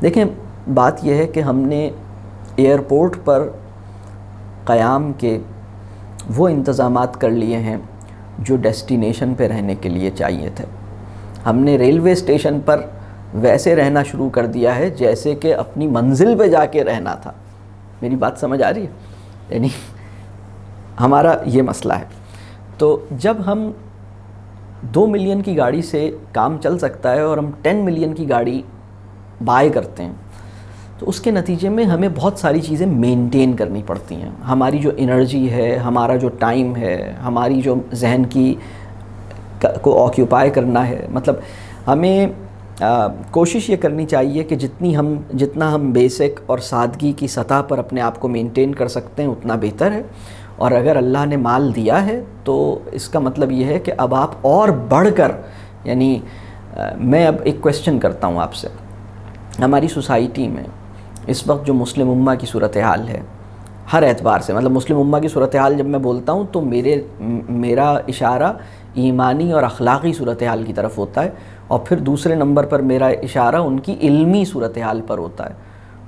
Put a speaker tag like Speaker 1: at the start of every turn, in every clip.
Speaker 1: دیکھیں بات یہ ہے کہ ہم نے ایئرپورٹ پر قیام کے وہ انتظامات کر لیے ہیں جو ڈیسٹینیشن پہ رہنے کے لیے چاہیے تھے. ہم نے ریلوے اسٹیشن پر ویسے رہنا شروع کر دیا ہے جیسے کہ اپنی منزل پہ جا کے رہنا تھا. میری بات سمجھ آ رہی ہے؟ یعنی ہمارا یہ مسئلہ ہے. تو جب ہم 2 ملین کی گاڑی سے کام چل سکتا ہے اور ہم 10 ملین کی گاڑی بائی کرتے ہیں تو اس کے نتیجے میں ہمیں بہت ساری چیزیں مینٹین کرنی پڑتی ہیں. ہماری جو انرجی ہے، ہمارا جو ٹائم ہے، ہماری جو ذہن کی کو آکیوپائی کرنا ہے، مطلب ہمیں کوشش یہ کرنی چاہیے کہ جتنا ہم بیسک اور سادگی کی سطح پر اپنے آپ کو مینٹین کر سکتے ہیں اتنا بہتر ہے. اور اگر اللہ نے مال دیا ہے تو اس کا مطلب یہ ہے کہ اب آپ اور بڑھ کر، یعنی میں اب ایک کویسچن کرتا ہوں آپ سے. ہماری سوسائٹی میں اس وقت جو مسلم امہ کی صورتحال ہے ہر اعتبار سے، مطلب مسلم امہ کی صورتحال جب میں بولتا ہوں تو میرا اشارہ ایمانی اور اخلاقی صورتحال کی طرف ہوتا ہے، اور پھر دوسرے نمبر پر میرا اشارہ ان کی علمی صورتحال پر ہوتا ہے،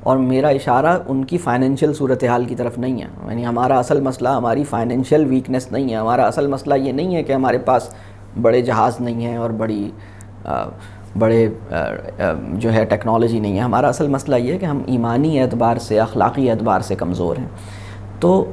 Speaker 1: اور میرا اشارہ ان کی فائنینشیل صورتحال کی طرف نہیں ہے. یعنی ہمارا اصل مسئلہ ہماری فائنینشیل ویکنس نہیں ہے. ہمارا اصل مسئلہ یہ نہیں ہے کہ ہمارے پاس بڑے جہاز نہیں ہیں اور بڑے جو ہے ٹیکنالوجی نہیں ہے. ہمارا اصل مسئلہ یہ ہے کہ ہم ایمانی اعتبار سے، اخلاقی اعتبار سے کمزور ہیں. تو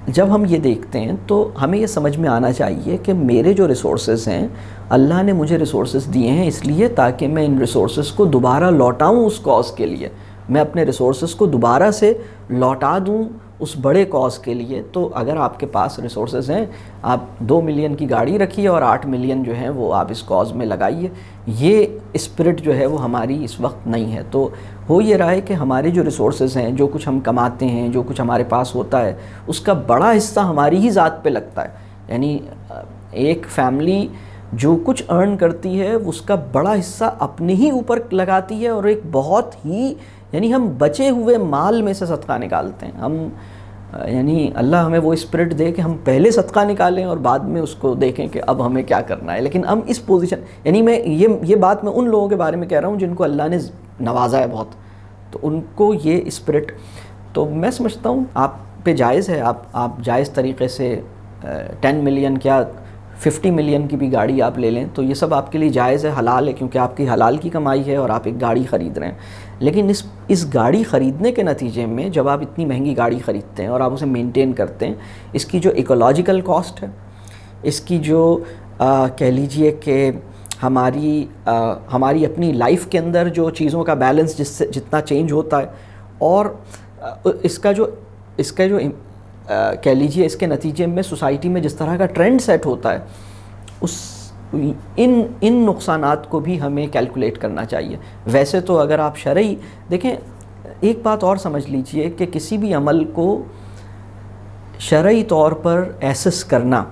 Speaker 1: جب ہم یہ دیکھتے ہیں تو ہمیں یہ سمجھ میں آنا چاہیے کہ میرے جو ریسورسز ہیں، اللہ نے مجھے ریسورسز دیے ہیں اس لیے تاکہ میں ان ریسورسز کو دوبارہ لوٹاؤں اس کاز کے لیے. میں اپنے ریسورسز کو دوبارہ سے لوٹا دوں اس بڑے کاز کے لیے. تو اگر آپ کے پاس ریسورسز ہیں، آپ 2 ملین کی گاڑی رکھیے اور 8 ملین جو ہیں وہ آپ اس کاز میں لگائیے. یہ اسپرٹ جو ہے وہ ہماری اس وقت نہیں ہے. تو ہو یہ رہا ہے کہ ہمارے جو ریسورسز ہیں، جو کچھ ہم کماتے ہیں، جو کچھ ہمارے پاس ہوتا ہے، اس کا بڑا حصہ ہماری ہی ذات پہ لگتا ہے. یعنی ایک فیملی جو کچھ ارن کرتی ہے اس کا بڑا حصہ اپنے ہی اوپر لگاتی ہے، اور ایک بہت ہی، یعنی ہم بچے ہوئے مال میں سے صدقہ نکالتے ہیں. ہم یعنی اللہ ہمیں وہ اسپرٹ دے کہ ہم پہلے صدقہ نکالیں اور بعد میں اس کو دیکھیں کہ اب ہمیں کیا کرنا ہے. لیکن ہم اس پوزیشن، یعنی میں یہ بات میں ان لوگوں کے بارے میں کہہ رہا ہوں جن کو اللہ نے نوازا ہے بہت، تو ان کو یہ اسپرٹ، تو میں سمجھتا ہوں آپ پہ جائز ہے. آپ جائز طریقے سے 10 ملین کیا 50 ملین کی بھی گاڑی آپ لے لیں تو یہ سب آپ کے لیے جائز ہے، حلال ہے، کیونکہ آپ کی حلال کی کمائی ہے اور آپ ایک گاڑی خرید رہے ہیں. لیکن اس گاڑی خریدنے کے نتیجے میں جب آپ اتنی مہنگی گاڑی خریدتے ہیں اور آپ اسے مینٹین کرتے ہیں، اس کی جو ایکولوجیکل کاسٹ ہے، اس کی جو کہہ لیجئے کہ ہماری اپنی لائف کے اندر جو چیزوں کا بیلنس جتنا چینج ہوتا ہے، اور اس کا جو کہہ لیجئے اس کے نتیجے میں سوسائٹی میں جس طرح کا ٹرینڈ سیٹ ہوتا ہے، ان نقصانات کو بھی ہمیں کیلکولیٹ کرنا چاہیے. ویسے تو اگر آپ شرعی دیکھیں، ایک بات اور سمجھ لیجئے کہ کسی بھی عمل کو شرعی طور پر ایسس کرنا،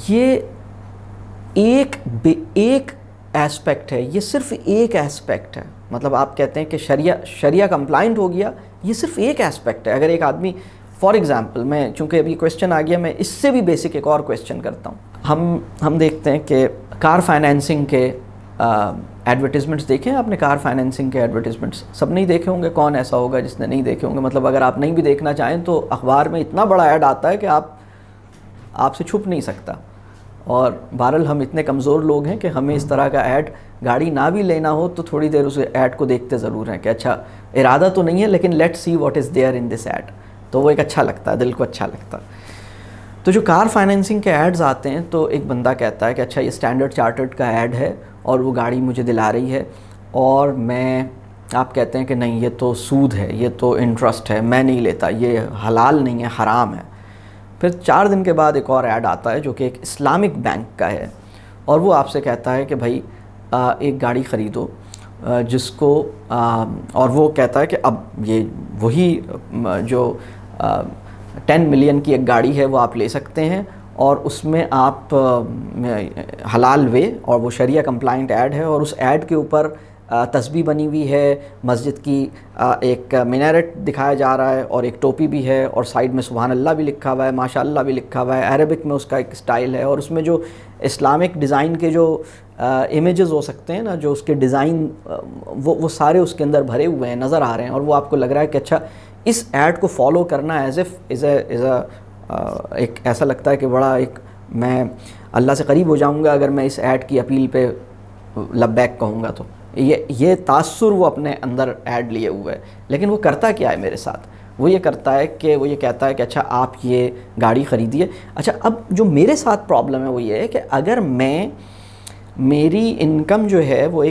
Speaker 1: یہ ایک ایسپیکٹ ہے، یہ صرف ایک ایسپیکٹ ہے. مطلب آپ کہتے ہیں کہ شریعہ کمپلائنٹ ہو گیا، یہ صرف ایک ایسپیکٹ ہے. اگر ایک آدمی، فار ایگزامپل، میں چونکہ ابھی کویسچن آ گیا، میں اس سے بھی بیسک ایک اور کویسچن کرتا ہوں. ہم دیکھتے ہیں کہ کار فائنینسنگ کے ایڈورٹیزمنٹس دیکھیں آپ نے. کار فائنینسنگ کے ایڈورٹیزمنٹس سب نہیں دیکھے ہوں گے، کون ایسا ہوگا جس نے نہیں دیکھے ہوں گے. مطلب اگر آپ نہیں بھی دیکھنا چاہیں تو اخبار میں اتنا بڑا ایڈ آتا ہے کہ آپ سے چھپ نہیں سکتا. اور بہرحال ہم اتنے کمزور لوگ ہیں کہ ہمیں اس طرح کا ایڈ، گاڑی نہ بھی لینا ہو تو تھوڑی دیر اس ایڈ کو دیکھتے ضرور ہیں کہ اچھا ارادہ تو نہیں ہے لیکن let see what is there in this ad. تو وہ ایک اچھا لگتا ہے، دل کو اچھا لگتا ہے. تو جو کار فائنینسنگ کے ایڈز آتے ہیں تو ایک بندہ کہتا ہے کہ اچھا یہ اسٹینڈرڈ چارٹرڈ کا ایڈ ہے اور وہ گاڑی مجھے دلا رہی ہے، اور آپ کہتے ہیں کہ نہیں یہ تو سود ہے، یہ تو انٹرسٹ ہے، میں نہیں لیتا، یہ حلال نہیں ہے، حرام ہے. پھر 4 دن کے بعد ایک اور ایڈ آتا ہے جو کہ ایک اسلامک بینک کا ہے، اور وہ آپ سے کہتا ہے کہ بھائی ایک گاڑی خریدو جس کو، اور وہ کہتا ہے کہ اب یہ وہی جو 10 ملین کی ایک گاڑی ہے وہ آپ لے سکتے ہیں، اور اس میں آپ حلال وے، اور وہ شریعہ کمپلائنٹ ایڈ ہے، اور اس ایڈ کے اوپر تسبیح بنی ہوئی ہے، مسجد کی ایک مینارٹ دکھایا جا رہا ہے اور ایک ٹوپی بھی ہے اور سائیڈ میں سبحان اللہ بھی لکھا ہوا ہے، ماشاء اللہ بھی لکھا ہوا ہے، عربک میں اس کا ایک سٹائل ہے، اور اس میں جو اسلامک ڈیزائن کے جو امیجز ہو سکتے ہیں نا، جو اس کے ڈیزائن وہ سارے اس کے اندر بھرے ہوئے ہیں، نظر آ رہے ہیں، اور وہ آپ کو لگ رہا ہے کہ اچھا اس ایڈ کو فالو کرنا ایز ایک ایسا لگتا ہے کہ بڑا ایک میں اللہ سے قریب ہو جاؤں گا اگر میں اس ایڈ کی اپیل پہ لبیک کہوں گا تو. یہ تاثر وہ اپنے اندر ایڈ لیے ہوئے ہے. لیکن وہ کرتا کیا ہے میرے ساتھ؟ وہ یہ کرتا ہے کہ وہ یہ کہتا ہے کہ اچھا آپ یہ گاڑی خریدیے. اچھا اب جو میرے ساتھ پرابلم ہے وہ یہ ہے کہ اگر میری انکم جو ہے وہ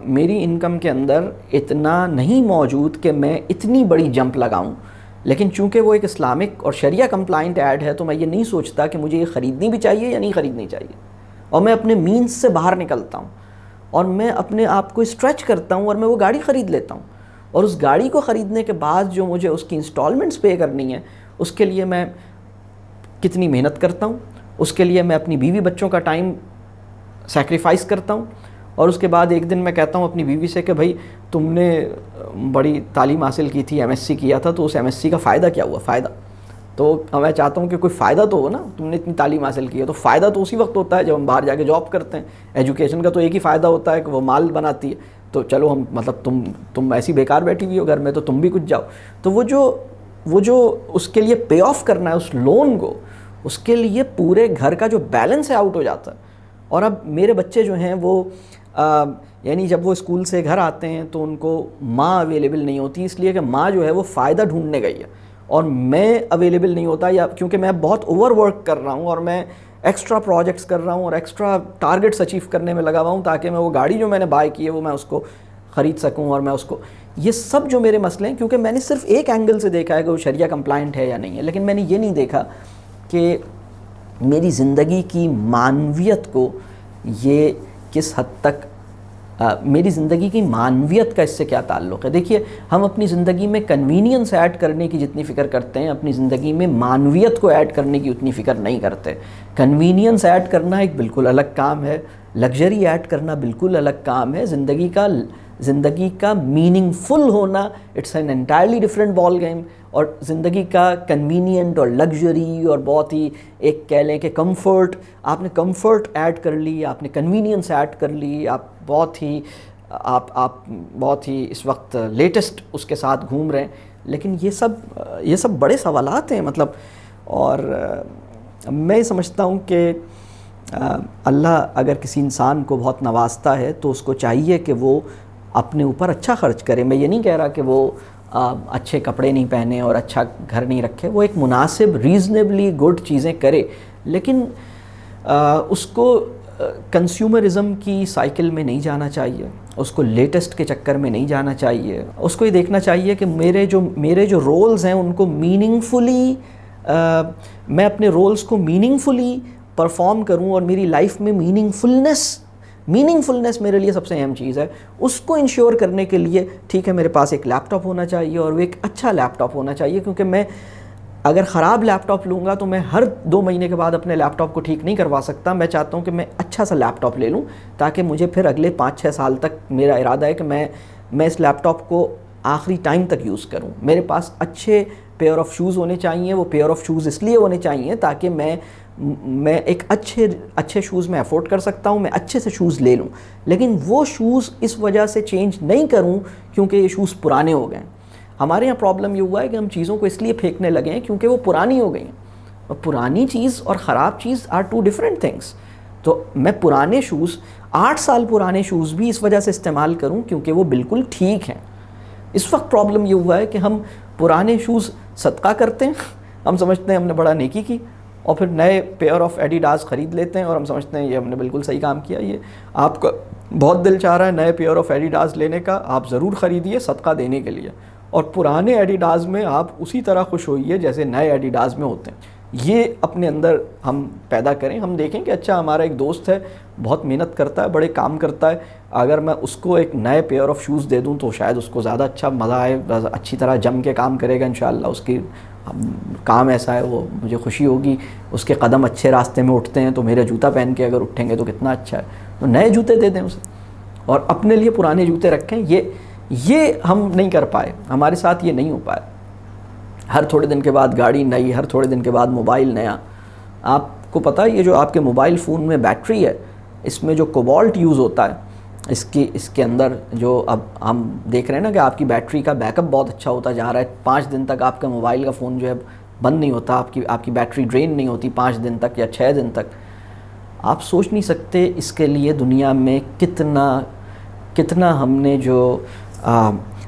Speaker 1: میری انکم کے اندر اتنا نہیں موجود کہ میں اتنی بڑی جمپ لگاؤں، لیکن چونکہ وہ ایک اسلامک اور شریعہ کمپلائنٹ ایڈ ہے تو میں یہ نہیں سوچتا کہ مجھے یہ خریدنی بھی چاہیے یا نہیں خریدنی چاہیے، اور میں اپنے مینز سے باہر نکلتا ہوں اور میں اپنے آپ کو اسٹریچ کرتا ہوں اور میں وہ گاڑی خرید لیتا ہوں. اور اس گاڑی کو خریدنے کے بعد جو مجھے اس کی انسٹالمنٹس پے کرنی ہے اس کے لیے میں کتنی محنت کرتا ہوں، اس کے لیے میں اپنی بیوی بچوں کا ٹائم سیکریفائس کرتا ہوں، اور اس کے بعد ایک دن میں کہتا ہوں اپنی بیوی سے کہ بھائی تم نے بڑی تعلیم حاصل کی تھی، MSc کیا تھا، تو اس MSc کا فائدہ کیا ہوا؟ فائدہ تو میں چاہتا ہوں کہ کوئی فائدہ تو ہو نا، تم نے اتنی تعلیم حاصل کی ہے تو فائدہ تو اسی وقت ہوتا ہے جب ہم باہر جا کے جاب کرتے ہیں. ایجوکیشن کا تو ایک ہی فائدہ ہوتا ہے کہ وہ مال بناتی ہے، تو چلو ہم مطلب تم ایسی بیکار بیٹھی ہوئی ہو گھر میں تو تم بھی کچھ جاؤ. تو وہ جو اس کے لیے پے آف کرنا ہے اس لون کو، اس کے لیے پورے گھر کا جو بیلنس ہے آؤٹ ہو جاتا ہے. اور اب میرے بچے جو ہیں وہ یعنی جب وہ اسکول سے گھر آتے ہیں تو ان کو ماں اویلیبل نہیں ہوتی، اس لیے کہ ماں جو ہے وہ فائدہ ڈھونڈنے گئی ہے اور میں اویلیبل نہیں ہوتا، یا کیونکہ میں بہت اوور ورک کر رہا ہوں اور میں ایکسٹرا پروجیکٹس کر رہا ہوں اور ایکسٹرا ٹارگٹس اچیو کرنے میں لگا ہوا ہوں تاکہ میں وہ گاڑی جو میں نے بائی کی ہے وہ میں اس کو خرید سکوں اور میں اس کو. یہ سب جو میرے مسئلے ہیں، کیونکہ میں نے صرف ایک اینگل سے دیکھا ہے کہ وہ شریعہ کمپلائنٹ ہے یا نہیں ہے، لیکن میں نے یہ نہیں دیکھا کہ میری زندگی کی معنویت کو یہ کس حد تک میری زندگی کی معنویت کا اس سے کیا تعلق ہے. دیکھیے ہم اپنی زندگی میں کنوینئنس ایڈ کرنے کی جتنی فکر کرتے ہیں اپنی زندگی میں معنویت کو ایڈ کرنے کی اتنی فکر نہیں کرتے. کنوینئنس ایڈ کرنا ایک بالکل الگ کام ہے، لگژری ایڈ کرنا بالکل الگ کام ہے. زندگی کا میننگ فل ہونا it's an entirely different ball game. اور زندگی کا کنوینئنٹ اور لگژری اور بہت ہی ایک کہہ لیں کہ کمفرٹ، آپ نے کمفرٹ ایڈ کر لی، آپ نے کنوینئنس ایڈ کر لی، آپ بہت ہی اس وقت لیٹسٹ اس کے ساتھ گھوم رہے ہیں. لیکن یہ سب بڑے سوالات ہیں مطلب. اور میں سمجھتا ہوں کہ اللہ اگر کسی انسان کو بہت نوازتا ہے تو اس کو چاہیے کہ وہ اپنے اوپر اچھا خرچ کرے. میں یہ نہیں کہہ رہا کہ وہ اچھے کپڑے نہیں پہنے اور اچھا گھر نہیں رکھے، وہ ایک مناسب ریزنیبلی گڈ چیزیں کرے، لیکن اس کو کنزیومرزم کی سائیکل میں نہیں جانا چاہیے، اس کو لیٹسٹ کے چکر میں نہیں جانا چاہیے. اس کو یہ دیکھنا چاہیے کہ میرے جو رولز ہیں ان کو میننگ فلی میں اپنے رولز کو میننگ فلی پرفارم کروں اور میری لائف میں میننگ فلنس میرے لیے سب سے اہم چیز ہے. اس کو انشور کرنے کے لیے ٹھیک ہے میرے پاس ایک لیپ ٹاپ ہونا چاہیے اور وہ ایک اچھا لیپ ٹاپ ہونا چاہیے، کیونکہ میں اگر خراب لیپ ٹاپ لوں گا تو میں ہر 2 مہینے کے بعد اپنے لیپ ٹاپ کو ٹھیک نہیں کروا سکتا. میں چاہتا ہوں کہ میں اچھا سا لیپ ٹاپ لے لوں تاکہ مجھے پھر اگلے 5-6 سال تک میرا ارادہ ہے کہ میں اس لیپ ٹاپ کو آخری ٹائم تک یوز کروں. میرے پاس اچھے پیئر آف شوز ہونے چاہیے. وہ پیئر آف شوز اس لیے ہونے چاہیے تاکہ میں ایک اچھے شوز میں افورڈ کر سکتا ہوں، میں اچھے سے شوز لے لوں، لیکن وہ شوز اس وجہ سے چینج نہیں کروں کیونکہ یہ شوز پرانے ہو گئے ہیں. ہمارے یہاں پرابلم یہ ہوا ہے کہ ہم چیزوں کو اس لیے پھینکنے لگے ہیں کیونکہ وہ پرانی ہو گئی ہیں. اور پرانی چیز اور خراب چیز آر 2 ڈفرینٹ تھنگس. تو میں پرانے شوز 8 سال پرانے شوز بھی اس وجہ سے استعمال کروں کیونکہ وہ بالکل ٹھیک ہیں. اس وقت پرابلم یہ ہوا ہے کہ ہم پرانے شوز صدقہ کرتے ہیں، ہم سمجھتے ہیں ہم نے بڑا نیکی کی، اور پھر نئے پیئر آف ایڈیڈاز خرید لیتے ہیں اور ہم سمجھتے ہیں یہ ہم نے بالکل صحیح کام کیا. یہ آپ کا بہت دل چاہ رہا ہے نئے پیئر آف ایڈیڈاز لینے کا، آپ ضرور خریدیے صدقہ دینے کے لیے، اور پرانے ایڈیڈاز میں آپ اسی طرح خوش ہوئیے جیسے نئے ایڈیڈاز میں ہوتے ہیں. یہ اپنے اندر ہم پیدا کریں. ہم دیکھیں کہ اچھا ہمارا ایک دوست ہے بہت محنت کرتا ہے، بڑے کام کرتا ہے، اگر میں اس کو ایک نئے پیئر آف شوز دے دوں تو شاید اس کو زیادہ اچھا مزہ آئے، اچھی طرح جم کے کام کرے گا انشاءاللہ. اس کی کام ایسا ہے، وہ مجھے خوشی ہوگی، اس کے قدم اچھے راستے میں اٹھتے ہیں تو میرا جوتا پہن کے اگر اٹھیں گے تو کتنا اچھا ہے. تو نئے جوتے دے دیں اسے. اور اپنے لیے پرانے جوتے رکھیں. یہ ہم نہیں کر پائے, ہمارے ساتھ یہ نہیں ہو پایا. ہر تھوڑے دن کے بعد گاڑی نئی, ہر تھوڑے دن کے بعد موبائل نیا. آپ کو پتہ ہے یہ جو آپ کے موبائل فون میں بیٹری ہے, اس میں جو کوبالٹ یوز ہوتا ہے, اس کے اندر جو اب ہم دیکھ رہے ہیں نا کہ آپ کی بیٹری کا بیک اپ بہت اچھا ہوتا جا رہا ہے. 5 دن تک آپ کا موبائل کا فون جو ہے بند نہیں ہوتا, آپ کی بیٹری ڈرین نہیں ہوتی 5 دن تک یا 6 دن تک. آپ سوچ نہیں سکتے اس کے لیے دنیا میں کتنا ہم نے جو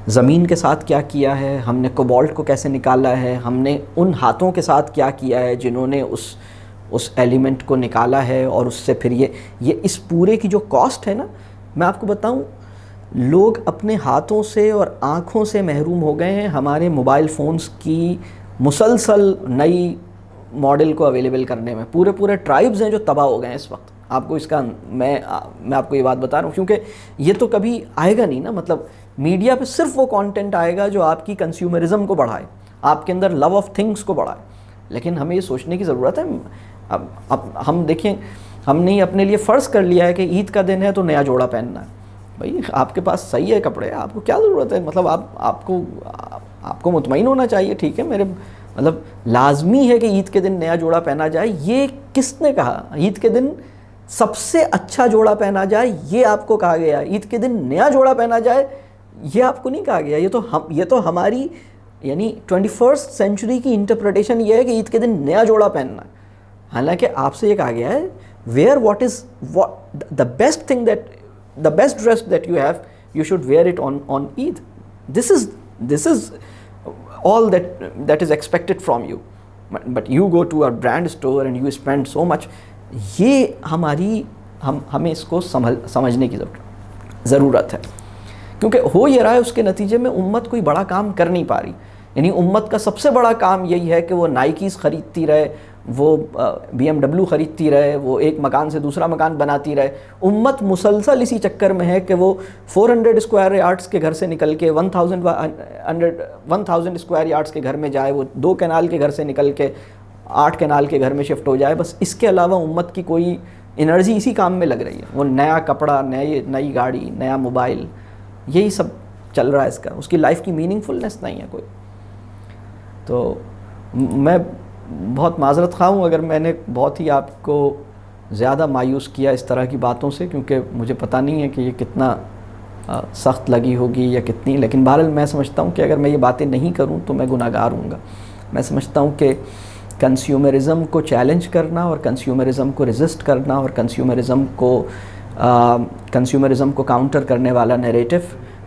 Speaker 1: زمین کے ساتھ کیا کیا ہے, ہم نے کوبالٹ کو کیسے نکالا ہے, ہم نے ان ہاتھوں کے ساتھ کیا کیا ہے جنہوں نے اس ایلیمنٹ کو نکالا ہے, اور اس سے پھر یہ اس پورے کی جو کاسٹ ہے نا, میں آپ کو بتاؤں, لوگ اپنے ہاتھوں سے اور آنکھوں سے محروم ہو گئے ہیں ہمارے موبائل فونز کی مسلسل نئی ماڈل کو اویلیبل کرنے میں. پورے ٹرائبز ہیں جو تباہ ہو گئے ہیں اس وقت. آپ کو اس کا میں آپ کو یہ بات بتا رہا ہوں کیونکہ یہ تو کبھی آئے گا نہیں نا. مطلب میڈیا پہ صرف وہ کانٹینٹ آئے گا جو آپ کی کنزیومرزم کو بڑھائے, آپ کے اندر لو آف تھنگس کو بڑھائے. لیکن ہمیں یہ سوچنے کی ضرورت ہے. اب ہم دیکھیں, ہم نے اپنے لیے فرض کر لیا ہے کہ عید کا دن ہے تو نیا جوڑا پہننا ہے. بھائی آپ کے پاس صحیح ہے کپڑے, آپ کو کیا ضرورت ہے؟ مطلب آپ کو مطمئن ہونا چاہیے. ٹھیک ہے, میرے مطلب لازمی ہے کہ عید کے دن نیا جوڑا پہنا جائے. یہ کس نے کہا عید کے دن سب سے اچھا جوڑا پہنا جائے؟ یہ آپ کو کہا گیا. عید کے دن نیا جوڑا پہنا جائے یہ آپ کو نہیں کہا گیا. یہ تو ہماری یعنی 21st سینچری کی انٹرپریٹیشن یہ ہے کہ عید کے دن نیا جوڑا پہننا ہے. حالانکہ آپ سے یہ کہا گیا ہے where what is the best thing the best dress that you have, you should wear it on Eid. This is all that is expected from you. But you go to a brand store and you spend so much. یہ ہمیں اس کو سمجھنے کی ضرورت ہے, کیونکہ ہو یہ رہا ہے اس کے نتیجے میں امت کوئی بڑا کام کر نہیں پا رہی. یعنی امت کا سب سے بڑا کام یہی ہے کہ وہ نائکیز خریدتی رہے, وہ BMW خریدتی رہے, وہ ایک مکان سے دوسرا مکان بناتی رہے. امت مسلسل اسی چکر میں ہے کہ وہ 400 اسکوائر یارڈس کے گھر سے نکل کے 1000 اسکوائر یارڈس کے گھر میں جائے, وہ 2 کینال کے گھر سے نکل کے 8 کینال کے گھر میں شفٹ ہو جائے. بس اس کے علاوہ امت کی کوئی انرجی اسی کام میں لگ رہی ہے. وہ نیا کپڑا, نئی گاڑی, نیا موبائل, یہی سب چل رہا ہے اس کا. اس کی لائف کی میننگ فلنس نہیں ہے کوئی. تو میں بہت معذرت خواہ ہوں اگر میں نے بہت ہی آپ کو زیادہ مایوس کیا اس طرح کی باتوں سے, کیونکہ مجھے پتہ نہیں ہے کہ یہ کتنا سخت لگی ہوگی یا کتنی. لیکن بہرحال میں سمجھتا ہوں کہ اگر میں یہ باتیں نہیں کروں تو میں گناہ گار ہوں گا. میں سمجھتا ہوں کہ کنزیومرزم کو چیلنج کرنا اور کنزیومرزم کو ریزسٹ کرنا اور کنزیومرزم کو کاؤنٹر کرنے والا نیریٹو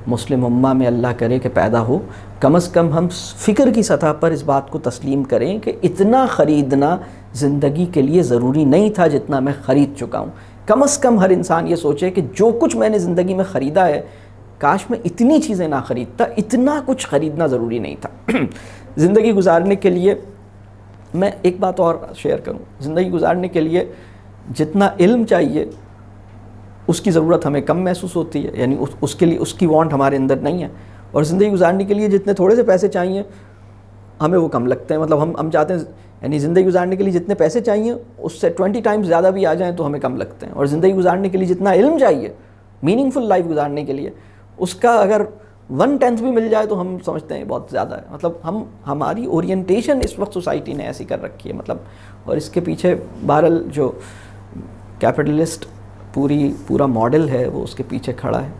Speaker 1: مسلم امہ میں اللہ کرے کہ پیدا ہو. کم از کم ہم فکر کی سطح پر اس بات کو تسلیم کریں کہ اتنا خریدنا زندگی کے لیے ضروری نہیں تھا جتنا میں خرید چکا ہوں. کم از کم ہر انسان یہ سوچے کہ جو کچھ میں نے زندگی میں خریدا ہے کاش میں اتنی چیزیں نہ خریدتا, اتنا کچھ خریدنا ضروری نہیں تھا. زندگی گزارنے کے لیے میں ایک بات اور شیئر کروں, زندگی گزارنے کے لیے جتنا علم چاہیے اس کی ضرورت ہمیں کم محسوس ہوتی ہے. یعنی اس کے لیے اس کی وانٹ ہمارے اندر نہیں ہے. اور زندگی گزارنے کے لیے جتنے تھوڑے سے پیسے چاہیے ہمیں وہ کم لگتے ہیں. مطلب ہم چاہتے ہیں یعنی زندگی گزارنے کے لیے جتنے پیسے چاہیے اس سے 20 ٹائمز زیادہ بھی آ جائیں تو ہمیں کم لگتے ہیں. اور زندگی گزارنے کے لیے جتنا علم چاہیے میننگ فل لائف گزارنے کے لیے اس کا اگر 1/10 بھی مل جائے تو ہم سمجھتے ہیں بہت زیادہ ہے. مطلب ہماری اورینٹیشن اس وقت سوسائٹی نے ایسی کر رکھی ہے. مطلب اور اس کے پیچھے بہرحال جو کیپٹلسٹ پورا ماڈل ہے وہ اس کے پیچھے کھڑا ہے.